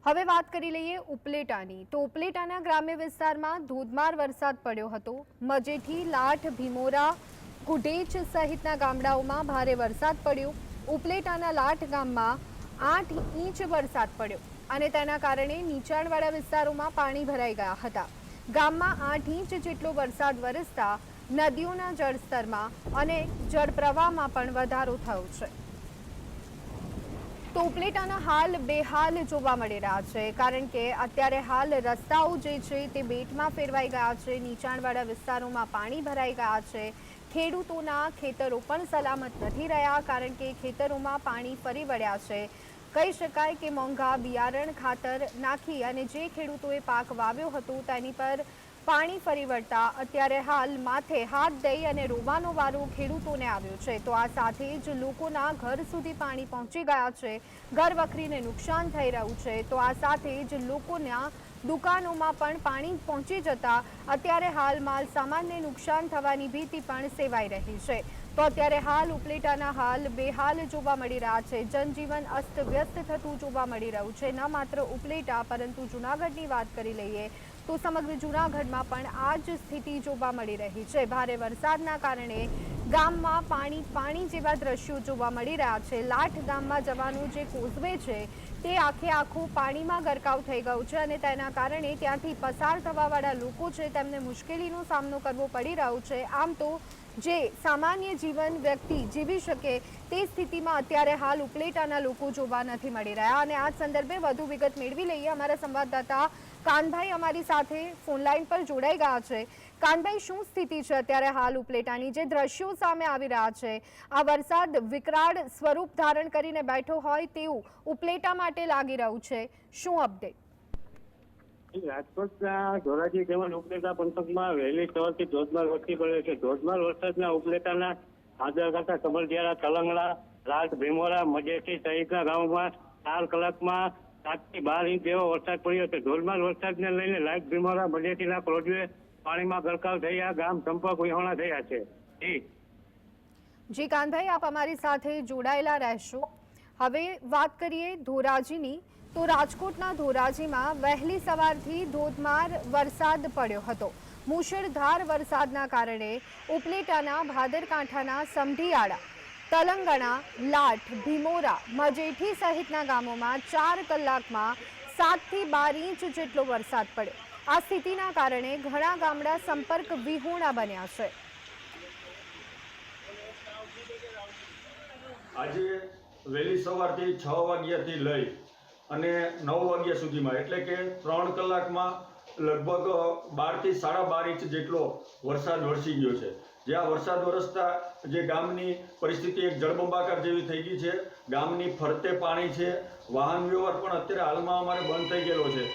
હવે વાત કરી લઈએ ઉપલેટાની તો ઉપલેટાના ગ્રામ્ય વિસ્તારમાં ધોધમાર વરસાદ પડ્યો હતો। મજેઠી, લાઠ, ભીમોરા, કુઢેચ સહિતના ગામડાઓમાં ભારે વરસાદ પડ્યો। ઉપલેટાના લાઠ ગામમાં 8 ઇંચ વરસાદ પડ્યો અને તેના કારણે નીચાણવાળા વિસ્તારોમાં પાણી ભરાઈ ગયા હતા। ગામમાં 8 ઇંચ જેટલો વરસાદ વરસતા નદીઓના જળસ્તરમાં અને જળપ્રવાહમાં પણ વધારો થયો છે। તો ઉપલેટાના હાલ બેહાલ જોવા મળી રહ્યા છે, કારણ કે અત્યારે હાલ રસ્તાઓ જે છે તે બેટમાં ફેરવાઈ ગયા છે। નીચાણવાળા વિસ્તારોમાં પાણી ભરાઈ ગયા છે। ખેડૂતોના ખેતરો પણ સલામત નથી રહ્યા, કારણ કે ખેતરોમાં પાણી ફરી વળ્યા છે। કહી શકાય કે મોંઘા બિયારણ ખાતર નાખી અને જે ખેડૂતોએ પાક વાવ્યો હતો તેની પર પાણી ફરી વળતા અત્યારે હાલ માથે હાથ દઈ અને રોવાનો વારો ખેડૂતોને આવ્યો છે। તો આ સાથે જ લોકોના ઘર સુધી પાણી પહોંચી ગયા છે, ઘર વખરીને નુકસાન થઈ રહ્યું છે। તો આ સાથે જ લોકોના દુકાનોમાં પણ પાણી પહોંચી જતા અત્યારે હાલ માલ સામાનને નુકસાન થવાની ભીતિ પણ સેવાઈ રહી છે। તો અત્યારે હાલ ઉપલેટાના હાલ બેહાલ જોવા મળી રહ્યા છે। જનજીવન અસ્તવ્યસ્ત થતું જોવા મળી રહ્યું છે। ન માત્ર ઉપલેટા પરંતુ જૂનાગઢની વાત કરી લઈએ તો સમગ્ર જૂનાગઢમાં પણ આ જ સ્થિતિ જોવા મળી રહી છે। ભારે વરસાદના કારણે ગામમાં પાણી જેવા દ્રશ્યો જોવા મળી રહ્યા છે। લાઠ ગામમાં જવાનું જે કોઝવે છે તે આખું પાણીમાં ગરકાવ થઈ ગયું છે અને તેના કારણે ત્યાંથી પસાર થવાવાળા લોકો છે તેમને મુશ્કેલીનો સામનો કરવો પડી રહ્યો છે। આમ તો જે સામાન્ય જીવન વ્યક્તિ જીવી શકે તે સ્થિતિમાં અત્યારે હાલ ઉપલેટાના લોકો જોવા નથી મળી રહ્યા અને આ સંદર્ભે વધુ વિગત મેળવી લઈએ। અમારા સંવાદદાતા કાનભાઈ અમારી સાથે ફોનલાઈન પર જોડાઈ ગયા છે। કાનભાઈ, શું સ્થિતિ છે અત્યારે હાલ ઉપલેટાની? જે દ્રશ્યો સામે આવી રહ્યા છે, આ વરસાદ વિકરાળ સ્વરૂપ ધારણ કરીને બેઠો હોય તેવું ઉપલેટા માટે લાગી રહ્યું છે, શું અપડેટ? રાજકોટના ધોરાજી તેમજ ઉપલેટા પંથકમાં વહેલી સવારથી ધોધમાર વરસી પડ્યો છે। ધોધમાર વરસાદના ઉપલેટાના આદરખાતા, કબરડિયાળા, તલંગડા, લાઠ, ભીમોરા, મજેઠી સહિતના ગામોમાં 4 કલાકમાં 7 થી 12 ઇંચ જેવો વરસાદ પડ્યો છે। ધોધમાર વરસાદને લઈને લાઠ, ભીમોરા, મજેઠીના રોડવે પાણીમાં ગરકાવ થયા, ગામ સંપર્ક વિહોણા થયા છે। જી કાનભાઈ, આપ અમારી સાથે જોડાયેલા રહેશો। હવે વાત કરીએ ધોરાજીની તો રાજકોટના ધોરાજીમાં વહેલી સવારથી ધોધમાર વરસાદ પડ્યો હતો। મુશળધાર વરસાદના કારણે ઉપલેટાના ભાદરકાંઠાના સમઢિયાળા, તલંગણા, લાઠ, ભીમોરા, મજેઠી સહિતના ગામોમાં 4 કલાકમાં 7 થી 12 ઇંચ જેટલો વરસાદ પડ્યો। આ સ્થિતિના કારણે ઘણા ગામડા સંપર્ક વિહોણા બન્યા છે। આજે વહેલી સવારથી 6 વાગ્યાથી લઈ અને 9 વાગ્યા સુધીમાં એટલે કે 3 કલાકમાં લગભગ 12 થી 12.5 ઇંચ જેટલો વરસાદ વરસી ગયો છે। જે આ વરસાદ વરસતા જે ગામની પરિસ્થિતિ એક જળબંબાકાર જેવી થઈ ગઈ છે। ગામની ફરતે પાણી છે, વાહન વ્યવહાર પણ અત્યારે હાલમાં અમારે બંધ થઈ ગયેલો છે।